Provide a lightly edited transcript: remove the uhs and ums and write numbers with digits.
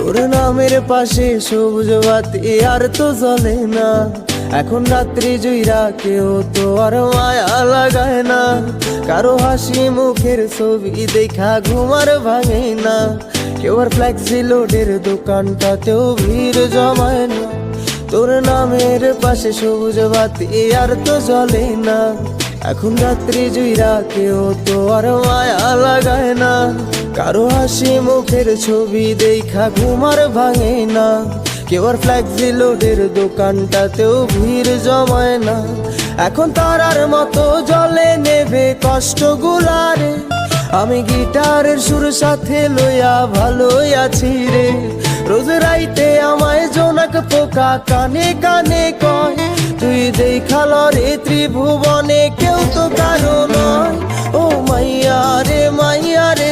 তোর নামের পাশে সবুজ বাতি আর তো জ্বলে না। এখন রাত্রি জুইরা কেউ তো আর মায়া লাগায় না। কারো হাসি মুখের ছবি দেখা ঘুমার ভাঙে না। কেউ আর ফ্লেক্সি লোডের দোকানটাতেও ভিড় জমায় না। তোর নামের পাশে সবুজ বাতি আর তো জ্বলে না। এখন রাত্রি জুইরা কেউ তো আর মায়া লাগায় না। কারো হাসি মুখের ছবি দেখা ঘুমার ভাঙে না। কেউ আর ফ্লেক্সি লোডের দোকানটাতেও ভিড় জমায় না। এখন তারার মতো জলে নেবে কষ্ট গুলারে। আমি গিটারের সুর সাথে লইয়া ভালোই আছি রে। রোজ রাইতে আমায় জোনাক পোকা কানে কানে কয়, তুই দেখাল রে ত্রিভুবনে কেউ তো কারো নয়। ও মাইয়া রে মাইয়া রে।